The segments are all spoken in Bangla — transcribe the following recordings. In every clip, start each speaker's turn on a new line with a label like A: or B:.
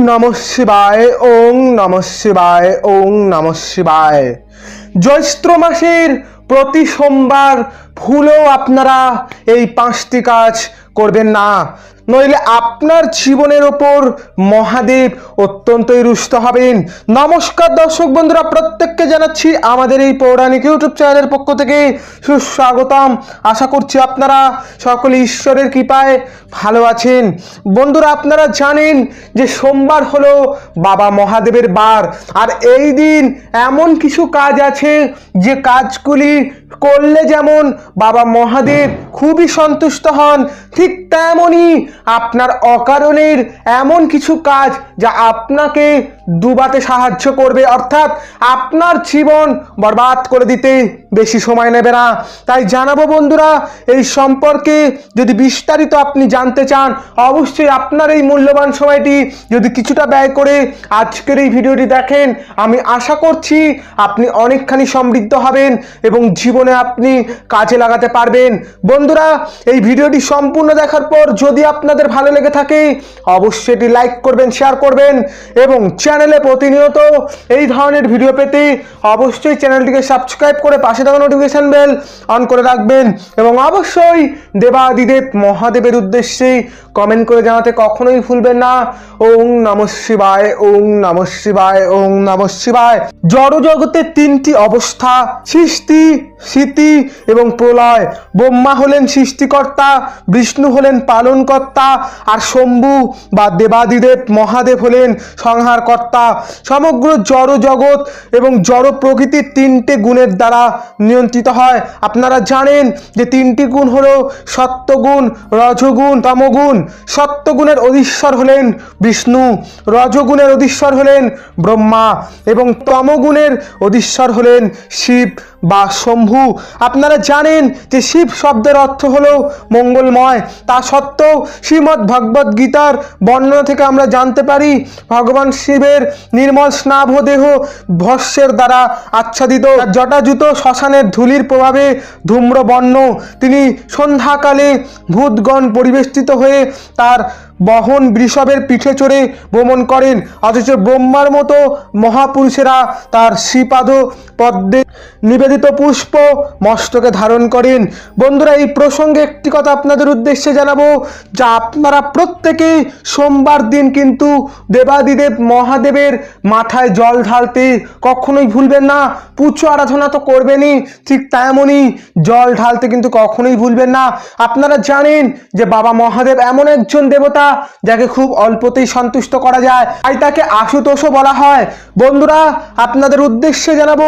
A: নমঃ শিবায়, ওং নমঃ শিবায়, ওং নমঃ শিবায়। জ্যৈষ্ঠ মাসের প্রতি সোমবার ভুলেও আপনারা এই 5টি কাজ করবেন না, নইলে আপনার জীবনের ওপর মহাদেব অত্যন্তই রুষ্ট হবেন। নমস্কার দর্শক বন্ধুরা, প্রত্যেককে জানাচ্ছি আমাদের এই পৌরাণিক ইউটিউব চ্যানেলের পক্ষ থেকে সুস্বাগতম। আশা করছি আপনারা সকলে ঈশ্বরের কৃপায় ভালো আছেন। বন্ধুরা, আপনারা জানেন যে সোমবার হলো বাবা মহাদেবের বার, আর এই দিন এমন কিছু কাজ আছে যে কাজগুলি করলে যেমন বাবা মহাদেব খুবই সন্তুষ্ট হন, ঠিক তেমনই আপনার অকারণের এমন কিছু কাজ যা আপনাকে ডুবাতে সাহায্য করবে, অর্থাৎ আপনার জীবন বরবাদ করে দিতে বেশি সময় নেবে না। তাই জানাবো বন্ধুরা, এই সম্পর্কে যদি বিস্তারিত আপনি জানতে চান, অবশ্যই আপনার এই মূল্যবান সময়টি যদি কিছুটা ব্যয় করে আজকের এই ভিডিওটি দেখেন, আমি আশা করছি আপনি অনেকখানি সমৃদ্ধ হবেন এবং জীবনে আপনি কাজে লাগাতে পারবেন। বন্ধুরা, এই ভিডিওটি সম্পূর্ণ দেখার পর যদি আপনাদের ভালো লেগে থাকে অবশ্যই এটি লাইক করবেন, শেয়ার করবেন এবং চ্যানেলে প্রতিনিয়ত এই ধরনের ভিডিও পেতে অবশ্যই চ্যানেলটিকে সাবস্ক্রাইব করে পাশে থাকা নোটিফিকেশন বেল অন করে রাখবেন এবং অবশ্যই দেবাদিদেব মহাদেবের উদ্দেশ্যে কমেন্ট করে জানাতে কখনোই ভুলবেন না। ওং নমঃ শিবায়, ওং নমঃ শিবায়, ওং নমঃ শিবায়। জড় জগতের 3টি অবস্থা, সৃষ্টি, স্থিতি এবং প্রলয়। ব্রহ্মা হলেন সৃষ্টিকর্তা, বিষ্ণু হলেন পালনকর্তা, আর শম্ভু বা দেবাদিদেব মহাদেব হলেন সংহারকর্তা। সমগ্র জড় জগৎ এবং জড় প্রকৃতির 3টে গুণের দ্বারা নিয়ন্ত্রিত হয়। আপনারা জানেন যে 3টি গুণ হলো সত্যগুণ, রজগুণ, তমগুণ। সত্যগুণের অধীশ্বর হলেন বিষ্ণু, রজগুণের অধীশ্বর হলেন ব্রহ্মা এবং তমগুণের অধীশ্বর হলেন শিব বা শম্ভু। আপনারা জানেন যে শিব শব্দের অর্থ হলো মঙ্গলময়। তা সত্ত্বেও শ্রীমদ্ ভগবদ গীতার বর্ণনা থেকে আমরা জানতে পারি ভগবান শিবের নির্মল স্নাভ দেহ ভস্যের দ্বারা আচ্ছাদিত, জটাজুত শ্মশানের ধূলির প্রভাবে ধূম্রবর্ণ। তিনি সন্ধ্যাকালে ভূতগণ পরিবেষ্টিত হয়ে তার বহন বৃষভের পিঠে চড়ে ভ্রমণ করেন, অথচ ব্রহ্মার মতো মহাপুরুষেরা তার শ্রীপাদ পদ্মে নিবেদিত পুষ্প মস্তকে ধারণ করেন। বন্ধুরা, এই প্রসঙ্গে একটি কথা আপনাদের উদ্দেশ্যে জানাবো, যা আপনারা প্রত্যেকেই সোমবার দিন কিন্তু দেবাদিদেব মহাদেবের মাথায় জল ঢালতে কখনোই ভুলবেন না। পুজো আরাধনা তো করবেনই, ঠিক তেমনই জল ঢালতে কিন্তু কখনোই ভুলবেন না। আপনারা জানেন যে বাবা মহাদেব এমন একজন দেবতা যাকে খুব অল্পতেই সন্তুষ্ট করা যায়, তাই তাকে আশুতোষও বলা হয়। বন্ধুরা, আপনাদের উদ্দেশ্যে জানাবো,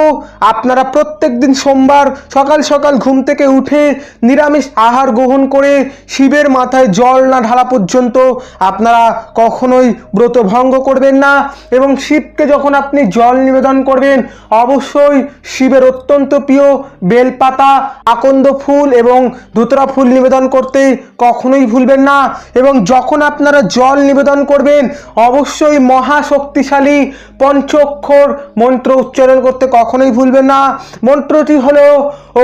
A: আপনারা প্রত্যেক দিন সোমবার সকাল সকাল ঘুম থেকে উঠে নিরামিষ আহার গ্রহণ করে শিবের মাথায় জল না ঢালা পর্যন্ত আপনারা কখনোই ব্রত ভঙ্গ করবেন না। এবং শিবকে যখন আপনি জল নিবেদন করবেন, অবশ্যই শিবের অত্যন্ত প্রিয় বেলপাতা, আকন্দ ফুল এবং ধুতরা ফুল নিবেদন করতে কখনোই ভুলবেন না। এবং যখন আপনারা জল নিবেদন করবেন, অবশ্যই মহাশক্তিশালী পঞ্চক্ষর মন্ত্র উচ্চারণ করতে কখনোই ভুলবেন না। মন্ত্রটি হলো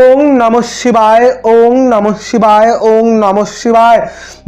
A: ওং নমঃ শিবায়, ওং নমঃ শিবায়, ওং নমঃ শিবায়।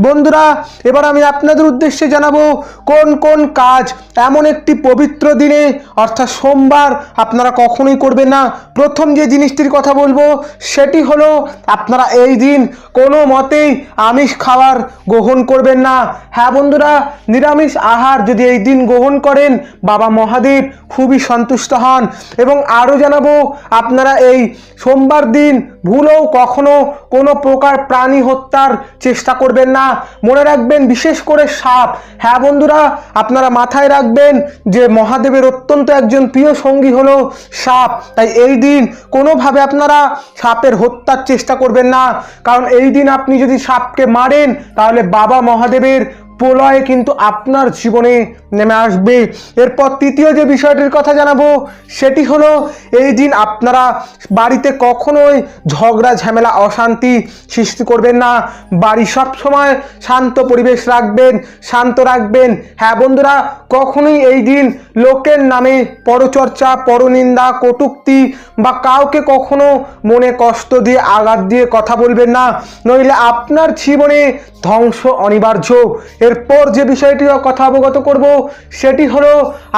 A: বন্ধুরা, এবার আমি আপনাদের উদ্দেশ্যে জানাবো কোন কোন কাজ এমন একটি পবিত্র দিনে অর্থাৎ সোমবার আপনারা কখনোই করবেন না। প্রথম যে জিনিসটির কথা বলবো সেটি হলো, আপনারা এই দিন কোনো মতেই আমিষ খাবার গ্রহণ করবেন না। হ্যাঁ বন্ধুরা, নিরামিষ আহার যদি এই দিন গ্রহণ করেন বাবা মহাদেব খুবই সন্তুষ্ট হন। এবং আরও জানাবো, আপনারা এই সোমবার দিন ভুলেও কখনো কোনো প্রকার প্রাণী হত্যার চেষ্টা করবেন না। মনে রাখবেন, বিশেষ করে সাপ। হ্যাঁ বন্ধুরা, আপনারা মাথায় রাখবেন যে মহাদেবের অত্যন্ত একজন প্রিয় সঙ্গী হলো সাপ। তাই এই দিন কোনোভাবে আপনারা সাপের হত্যার চেষ্টা করবেন না, কারণ এই দিন আপনি যদি সাপকে মারেন তাহলে বাবা মহাদেবের প্রলয় কিন্তু আপনার জীবনে নেমে আসবে। এরপর তৃতীয় যে বিষয়টির কথা জানাবো সেটি হলো, এই দিন আপনারা বাড়িতে কখনোই ঝগড়া ঝামেলা অশান্তি সৃষ্টি করবেন না। বাড়ি সবসময় শান্ত পরিবেশ রাখবেন, শান্ত রাখবেন। হ্যাঁ বন্ধুরা, কখনোই এই দিন লোকের নামে পরচর্চা, পরনিন্দা, কটূক্তি বা কাউকে কখনো মনে কষ্ট দিয়ে আঘাত দিয়ে কথা বলবেন না, নইলে আপনার জীবনে ধ্বংস অনিবার্য। এরপর যে বিষয়টি কথা অবগত করব সেটি হলো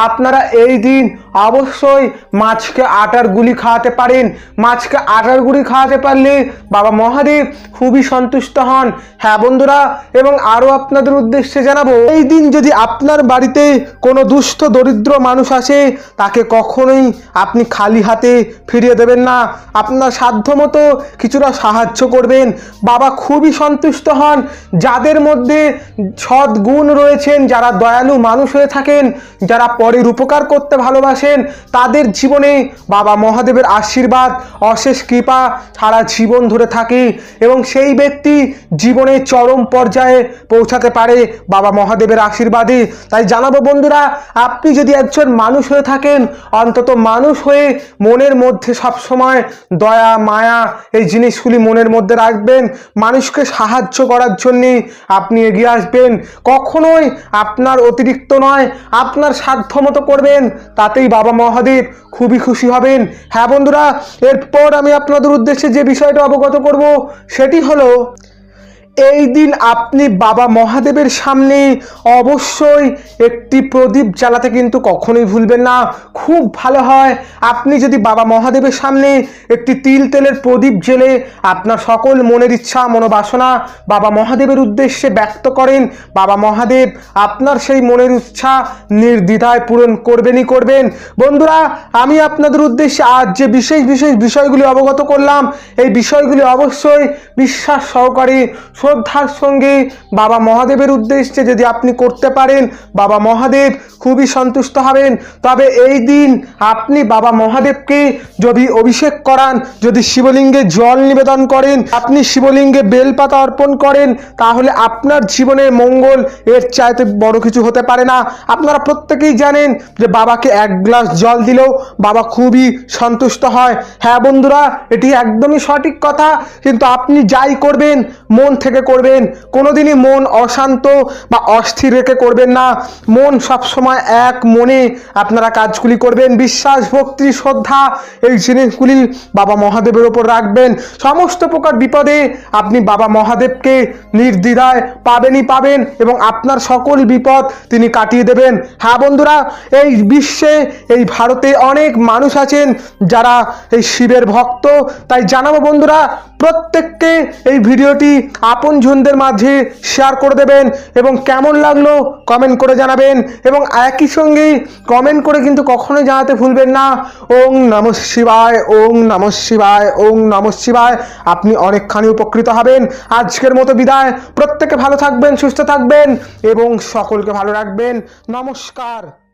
A: আপনারা এই দিন অবশ্যই মাছকে আটার গুলি খাওয়াতে পারেন। মাছকে আটার গুলি খাওয়াতে পারলে বাবা মহাদেব খুবই সন্তুষ্ট হন। হ্যাঁ বন্ধুরা, এবং আরও আপনাদের উদ্দেশ্যে জানাবো, এই দিন যদি আপনার বাড়িতে কোনো দুস্থ দরিদ্র মানুষ আসে তাকে কখনোই আপনি খালি হাতে ফিরিয়ে দেবেন না। আপনার সাধ্যমতো কিছুটা সাহায্য করবেন। বাবা খুবই সন্তুষ্ট হন। যাদের মধ্যে সৎ গুণ রয়েছেন, যারা দয়ালু মানুষ হয়ে থাকেন, যারা পরের উপকার করতে ভালোবাসেন, তাদের জীবনে বাবা মহাদেবের আশীর্বাদ অশেষ কৃপা সারা জীবন ধরে থাকে এবং সেই ব্যক্তি জীবনে চরম পর্যায়ে পৌঁছাতে পারে বাবা মহাদেবের আশীর্বাদে। তাই জানাবো বন্ধুরা, আপনি যদি একজন মানুষ হয়ে থাকেন, অন্তত মানুষ হয়ে মনের মধ্যে সবসময় দয়া মায়া এই জিনিসগুলি মনের মধ্যে রাখবেন। মানুষকে সাহায্য করার জন্যে আপনি এগিয়ে আসবেন। কখনোই আপনার অতিরিক্ত নয়, আপনার সাধ্যমতো করবেন, তাতেই বাবা মহাদেব খুবই খুশি হবেন। হ্যাঁ বন্ধুরা, এরপর আমি আপনাদের উদ্দেশ্যে যে বিষয়টা অবগত করব সেটি হলো, এই দিন আপনি বাবা মহাদেবের সামনে অবশ্যই একটি প্রদীপ জ্বালাতে কিন্তু কখনোই ভুলবেন না। খুব ভালো হয় আপনি যদি বাবা মহাদেবের সামনে একটি তিল তেলের প্রদীপ জ্বেলে আপনার সকল মনের ইচ্ছা মনোবাসনা বাবা মহাদেবের উদ্দেশ্যে ব্যক্ত করেন। বাবা মহাদেব আপনার সেই মনের ইচ্ছা নির্দ্বিধায় পূরণ করবেনই করবেন। বন্ধুরা, আমি আপনাদের উদ্দেশ্যে আজ যে বিশেষ বিষয়গুলি অবগত করলাম, এই বিষয়গুলি অবশ্যই বিশ্বাস সহকারে শ্রদ্ধার সঙ্গে বাবা মহাদেবের উদ্দেশ্যে যদি আপনি করতে পারেন, বাবা মহাদেব খুবই সন্তুষ্ট হবেন। তবে এই দিন আপনি বাবা মহাদেবকে যদি অভিষেক করান, যদি শিবলিঙ্গে জল নিবেদন করেন, আপনি শিবলিঙ্গে বেলপাতা অর্পণ করেন, তাহলে আপনার জীবনে মঙ্গল এর চাইতে বড় কিছু হতে পারে না। আপনারা প্রত্যেকেই জানেন যে বাবাকে এক গ্লাস জল দিলেও বাবা খুবই সন্তুষ্ট হয়। হ্যাঁ বন্ধুরা, এটি একদমই সঠিক কথা। কিন্তু আপনি যাই করবেন মন থেকে করবেন, কোনোদিনই মন অশান্ত বা অস্থির রেখে করবেন না। মন সবসময় এক মনে আপনারা কাজগুলি করবেন। বিশ্বাস ভক্তি শ্রদ্ধা এই জিনিসগুলি বাবা মহাদেবের ওপর রাখবেন। সমস্ত প্রকার বিপদে আপনি বাবা মহাদেবকে নির্দ্বিধায় পাবেন এবং আপনার সকল বিপদ তিনি কাটিয়ে দেবেন। হ্যাঁ বন্ধুরা, এই বিশ্বে এই ভারতে অনেক মানুষ আছেন যারা এই শিবের ভক্ত। তাই জানাবো বন্ধুরা, প্রত্যেককে এই ভিডিওটি আপনজনদের মাঝে শেয়ার করে দেবেন এবং কেমন লাগলো কমেন্ট করে জানাবেন। এবং একই সঙ্গে কমেন্ট করে কিন্তু কখনোই জানাতে ভুলবেন না ওং নমঃ শিবায়, ওং নমঃ শিবায়, ওং নমঃ শিবায়। আপনি অনেকখানি উপকৃত হবেন। আজকের মতো বিদায়। প্রত্যেকে ভালো থাকবেন, সুস্থ থাকবেন এবং সকলকে ভালো রাখবেন। নমস্কার।